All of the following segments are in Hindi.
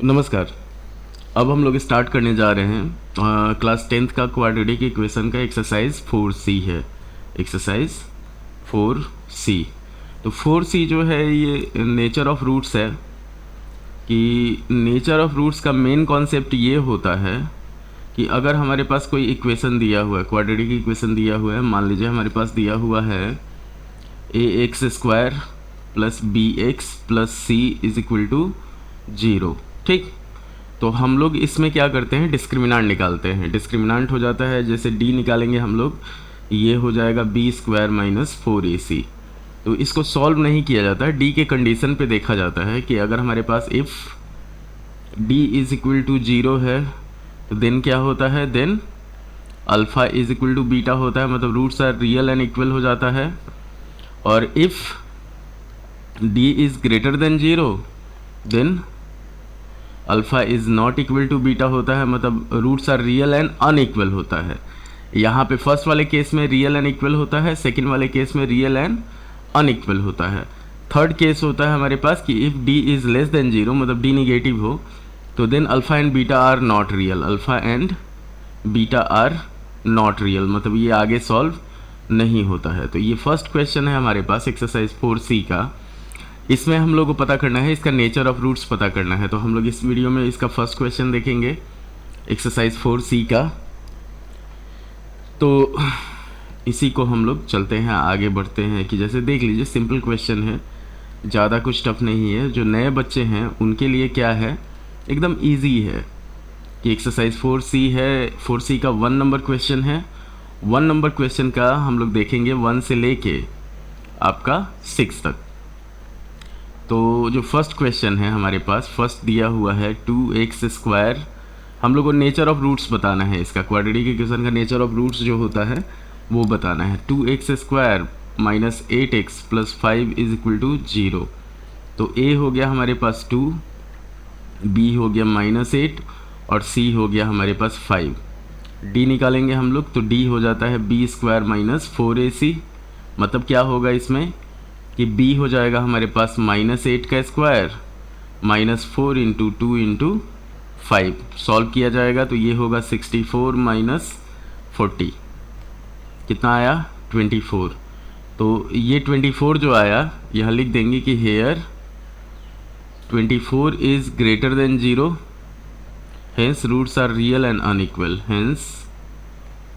नमस्कार। अब हम लोग स्टार्ट करने जा रहे हैं क्लास 10th का क्वाड्रेटिक इक्वेशन का एक्सरसाइज 4C है। Exercise 4C। तो 4C जो है ये नेचर ऑफ रूट्स है कि नेचर ऑफ रूट्स का मेन कॉन्सेप्ट ये होता है कि अगर हमारे पास कोई इक्वेशन दिया हुआ है, क्वाड्रेटिक इक्वेशन दिया हुआ है, मान लीजिए हमारे पास दिया हुआ है ax² plus bx plus c is equal to 0। ठीक, तो हम लोग इसमें क्या करते हैं, डिस्क्रिमिनांट निकालते हैं। डिस्क्रिमिनांट हो जाता है, जैसे d निकालेंगे हम लोग, ये हो जाएगा b² माइनस 4ac। तो इसको सॉल्व नहीं किया जाता है, d के कंडीशन पे देखा जाता है कि अगर हमारे पास if d is equal to 0 है तो देन क्या होता है, then alpha is equal to beta होता है, मतलब roots are real and equal हो जाता है। और if d is greater than 0 then alpha is not equal to beta होता है, मतलब roots are real and unequal होता है। यहाँ पे फर्स्ट वाले केस में रियल एंड इक्वल होता है, सेकंड वाले केस में रियल एंड अनइक्वल होता है। थर्ड केस होता है हमारे पास कि if d is less than 0, मतलब d निगेटिव हो, तो then alpha and beta are not real. Alpha and beta are not real, मतलब ये आगे सॉल्व नहीं होता है। तो ये फर्स्ट क्वेश्चन है हमारे पास एक्सरसाइज 4C का। इसमें हम लोग को पता करना है, इसका नेचर ऑफ रूट्स पता करना है। तो हम लोग इस वीडियो में इसका फर्स्ट क्वेश्चन देखेंगे एक्सरसाइज 4C का। तो इसी को हम लोग चलते हैं, आगे बढ़ते हैं कि जैसे देख लीजिए सिंपल क्वेश्चन है, ज़्यादा कुछ टफ नहीं है। जो नए बच्चे हैं उनके लिए क्या है, एकदम ईजी है कि एक्सरसाइज 4C है। 4C का 1 नंबर क्वेश्चन है। 1 नंबर क्वेश्चन का हम लोग देखेंगे 1 से लेके आपका 6 तक। तो जो फर्स्ट क्वेश्चन है हमारे पास, फर्स्ट दिया हुआ है 2x²। हम लोग को नेचर ऑफ रूट्स बताना है, इसका क्वाड्रेटिक इक्वेशन का नेचर ऑफ रूट्स जो होता है वो बताना है। 2x² minus 8x plus 5 is equal to 0। तो a हो गया हमारे पास 2, b हो गया -8 और c हो गया हमारे पास 5। d निकालेंगे हम लोग तो d हो जाता है b² माइनस 4ac, मतलब क्या होगा इसमें कि b हो जाएगा हमारे पास -8 का square minus 4 into 2 into 5। Solve किया जाएगा तो ये होगा 64 माइनस 40, कितना आया 24। तो ये 24 जो आया यहाँ लिख देंगे कि here 24 is greater than 0, hence roots are real and unequal, hence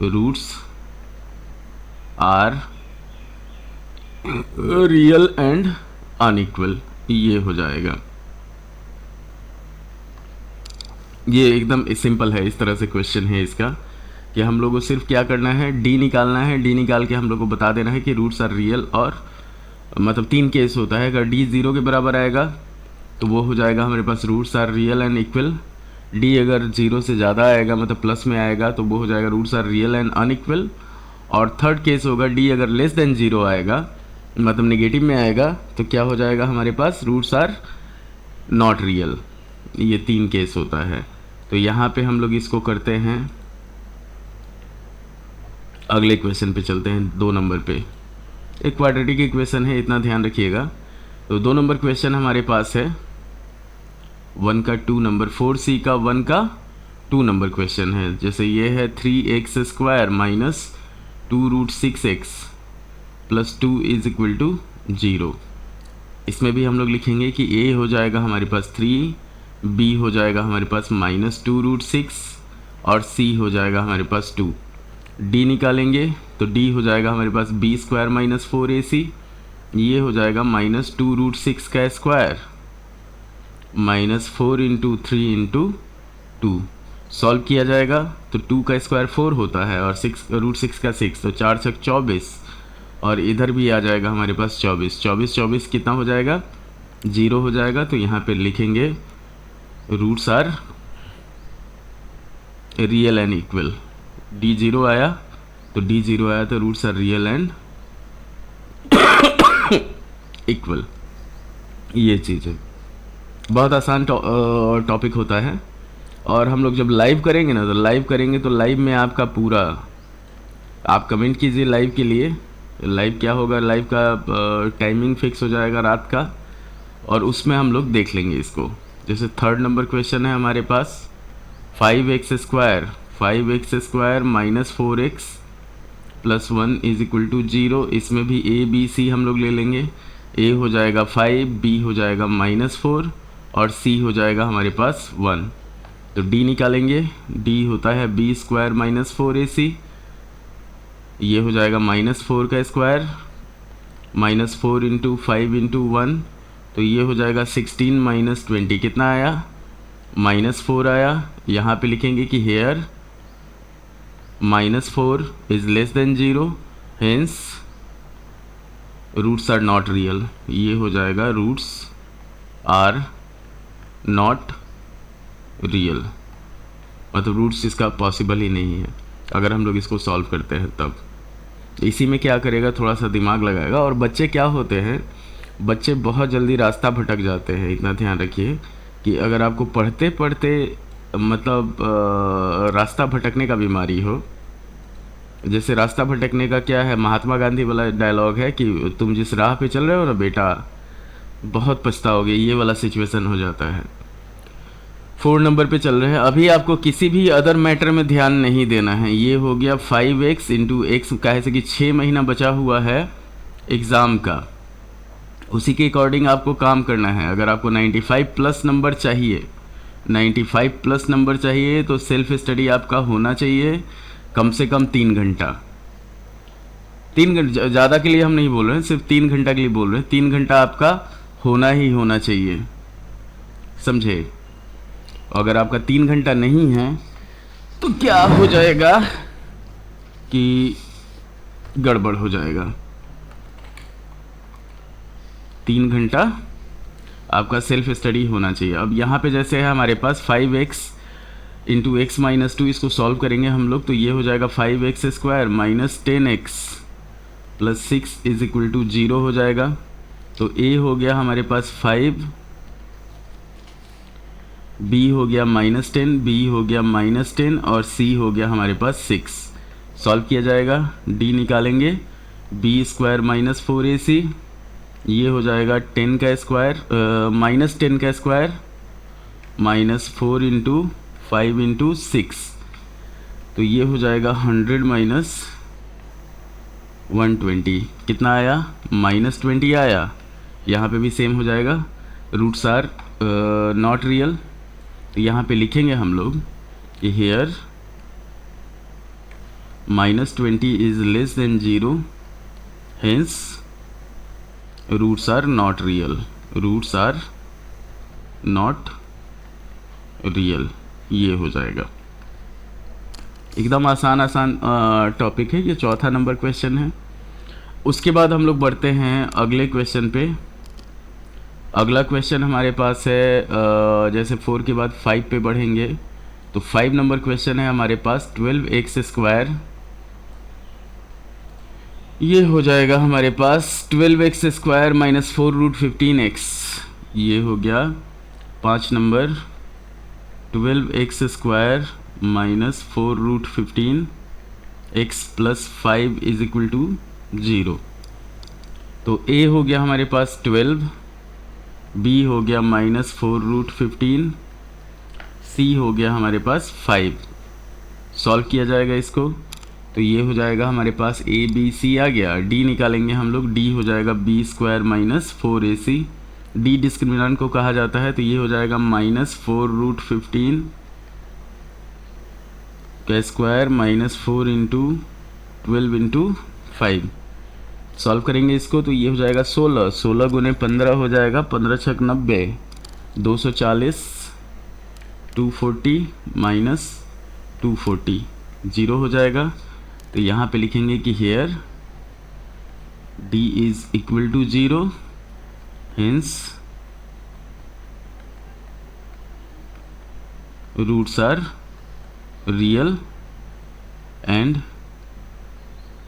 roots are real and unequal, ये हो जाएगा। ये एकदम सिंपल है, इस तरह से क्वेश्चन है इसका कि हम लोग को सिर्फ क्या करना है, d निकालना है। d निकाल के हम लोग को बता देना है कि रूट्स आर रियल, और मतलब 3 केस होता है। अगर d 0 के बराबर आएगा तो वो हो जाएगा हमारे पास roots are real and equal. d अगर 0 से ज़्यादा आएगा, मतलब प्लस में आएगा, तो वो हो जाएगा roots are real and unequal. और थर्ड केस होगा d अगर लेस देन 0 आएगा, मतलब नेगेटिव में आएगा, तो क्या हो जाएगा हमारे पास रूट्स आर नॉट रियल। ये 3 केस होता है। तो यहाँ पे हम लोग इसको करते हैं, अगले क्वेश्चन पे चलते हैं। 2 नंबर पे एक क्वाड्रेटिक इक्वेशन है, इतना ध्यान रखिएगा। तो 2 नंबर क्वेश्चन हमारे पास है 1 का 2 नंबर, 4C का 1 का 2 नंबर क्वेश्चन है। जैसे ये है 3x² minus 2√6x plus 2 is equal to 0। इसमें भी हम लोग लिखेंगे कि a हो जाएगा हमारे पास 3, b हो जाएगा हमारे पास -2√6 और c हो जाएगा हमारे पास 2। d निकालेंगे तो d हो जाएगा हमारे पास b² माइनस 4ac, ये हो जाएगा -2√6 का square minus 4 into 3 into 2। Solve किया जाएगा तो 2 का स्क्वायर 4 होता है और 6√6 का 6, तो 4 छक 24, और इधर भी आ जाएगा हमारे पास 24। 24 कितना हो जाएगा, 0 हो जाएगा। तो यहाँ पे लिखेंगे roots are real and equal. d 0 आया तो roots are real and equal. ये चीज़ है, बहुत आसान टॉपिक होता है। और हम लोग जब लाइव करेंगे ना, तो लाइव में आपका पूरा, आप कमेंट कीजिए लाइव के लिए। लाइव क्या होगा, लाइव का टाइमिंग फिक्स हो जाएगा रात का, और उसमें हम लोग देख लेंगे इसको। जैसे थर्ड नंबर क्वेश्चन है हमारे पास 5x² minus 4x plus 1 is equal to 0। इसमें भी a b c हम लोग ले लेंगे। a हो जाएगा 5, b हो जाएगा -4 और c हो जाएगा हमारे पास 1। तो d निकालेंगे, d होता है b² माइनस 4ac, ये हो जाएगा -4 का स्क्वायर, -4 इंटू 5 इंटू 1, तो ये हो जाएगा 16 माइनस 20, कितना आया? -4 आया। यहाँ पे लिखेंगे कि here -4 is less than 0, hence roots are not real. ये हो जाएगा रूट्स आर नॉट रियल, मतलब रूट्स इसका पॉसिबल ही नहीं है अगर हम लोग इसको सॉल्व करते हैं तब। इसी में क्या करेगा, थोड़ा सा दिमाग लगाएगा। और बच्चे क्या होते हैं, बच्चे बहुत जल्दी रास्ता भटक जाते हैं। इतना ध्यान रखिए कि अगर आपको पढ़ते पढ़ते मतलब रास्ता भटकने का बीमारी हो, जैसे रास्ता भटकने का क्या है, महात्मा गांधी वाला डायलॉग है कि तुम जिस राह पे चल रहे हो ना बेटा, बहुत पछताओगे, ये वाला सिचुएशन हो जाता है। 4 नंबर पे चल रहे हैं। अभी आपको किसी भी अदर मैटर में ध्यान नहीं देना है। ये हो गया 5x इंटू एक्स, कहे से कि 6 महीना बचा हुआ है एग्ज़ाम का, उसी के अकॉर्डिंग आपको काम करना है। अगर आपको 95 प्लस नंबर चाहिए, 95 प्लस नंबर चाहिए, तो सेल्फ स्टडी आपका होना चाहिए कम से कम 3 घंटा। 3 घंटा, ज़्यादा के लिए हम नहीं बोल रहे हैं, सिर्फ 3 घंटा के लिए बोल रहे हैं। 3 घंटा आपका होना ही होना चाहिए, समझे। अगर आपका 3 घंटा नहीं है तो क्या हो जाएगा कि गड़बड़ हो जाएगा। 3 घंटा आपका सेल्फ स्टडी होना चाहिए। अब यहाँ पे जैसे है हमारे पास 5x इंटू एक्स माइनस 2, इसको सॉल्व करेंगे हम लोग, तो ये हो जाएगा 5x² minus 10x plus 6 is equal to 0 हो जाएगा। तो a हो गया हमारे पास 5, b हो गया -10, b हो गया -10 और c हो गया हमारे पास 6। सॉल्व किया जाएगा, d निकालेंगे, b² माइनस 4ac, ये हो जाएगा 10 का स्क्वायर -10 का स्क्वायर -4 इंटू 5 इंटू 6, तो ये हो जाएगा 100 माइनस 120, कितना आया? -20 आया। यहाँ पे भी सेम हो जाएगा, रूट्स आर नॉट रियल। तो यहाँ पे लिखेंगे हम लोग कि here -20 is less than 0, hence roots are not real, roots are not real, ये हो जाएगा। एकदम आसान टॉपिक है ये। चौथा नंबर क्वेश्चन है। उसके बाद हम लोग बढ़ते हैं अगले क्वेश्चन पे। अगला क्वेश्चन हमारे पास है जैसे 4 के बाद 5 पे बढ़ेंगे, तो 5 नंबर क्वेश्चन है हमारे पास 12x², ये हो जाएगा हमारे पास 12x² माइनस 4 रूट 15x, ये हो गया 5 number 12x² minus 4 root 15x plus 5 is equal to 0। तो a हो गया हमारे पास 12, b हो गया -4 रूट 15, c हो गया हमारे पास 5। सॉल्व किया जाएगा इसको, तो ये हो जाएगा हमारे पास a b c आ गया। d निकालेंगे हम लोग, d हो जाएगा b² minus 4ac, d discriminant को कहा जाता है, तो ये हो जाएगा -4 रूट 15 का स्क्वायर -4 इंटू 12 इंटू 5। सॉल्व करेंगे इसको, तो ये हो जाएगा 16, 16 गुने 15 हो जाएगा, 15 छक 90, 240, 240 माइनस 240, 0 हो जाएगा। तो यहाँ पे लिखेंगे कि here d is equal to 0, hence roots are real and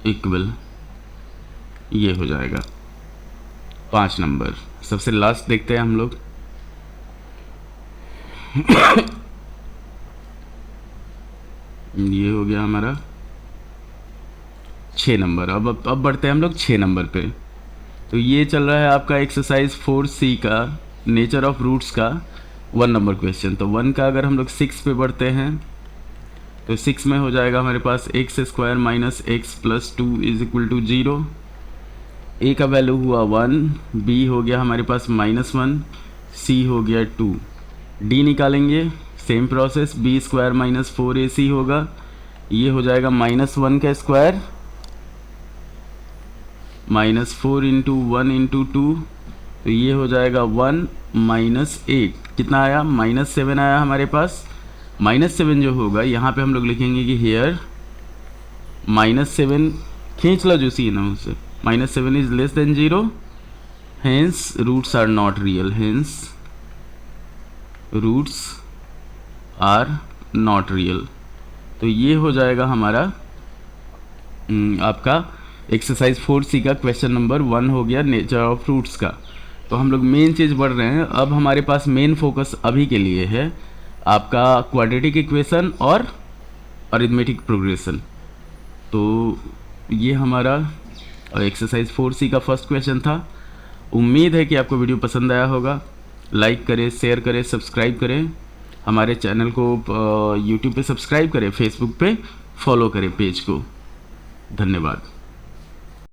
equal, ये हो जाएगा 5 नंबर। सबसे लास्ट देखते हैं हम लोग। ये हो गया हमारा 6 नंबर। अब बढ़ते हैं हम लोग 6 नंबर पे। तो ये चल रहा है आपका एक्सरसाइज 4C का नेचर ऑफ रूट्स का। 1 नंबर क्वेश्चन। तो 1 का अगर हम लोग 6 पे बढ़ते हैं तो 6 में हो जाएगा हमारे पास x square minus x plus 2 is equal to 0। A का वैल्यू हुआ 1, बी हो गया हमारे पास -1, सी हो गया 2। डी निकालेंगे, same process, B square minus 4ac होगा, ये हो जाएगा -1 का स्क्वायर -4 इंटू 1 इंटू 2, तो ये हो जाएगा 1 -8, कितना आया -7 आया हमारे पास। -7 जो होगा यहाँ पे हम लोग लिखेंगे कि हेयर -7 खींच लो जो सी ना उससे, -7 is less than 0, hence roots are not real, hence roots are not real. तो ये हो जाएगा हमारा आपका एक्सरसाइज 4C का क्वेश्चन नंबर 1 हो गया नेचर ऑफ रूट्स का। तो हम लोग मेन चीज़ बढ़ रहे हैं। अब हमारे पास मेन फोकस अभी के लिए है आपका क्वाड्रेटिक इक्वेशन और अरिथमेटिक प्रोग्रेशन। तो ये हमारा एक्सरसाइज 4C का फर्स्ट क्वेश्चन था। उम्मीद है कि आपको वीडियो पसंद आया होगा। लाइक करें, शेयर करें, सब्सक्राइब करें, हमारे चैनल को यूट्यूब पे सब्सक्राइब करें, फेसबुक पे फॉलो करें पेज को। धन्यवाद।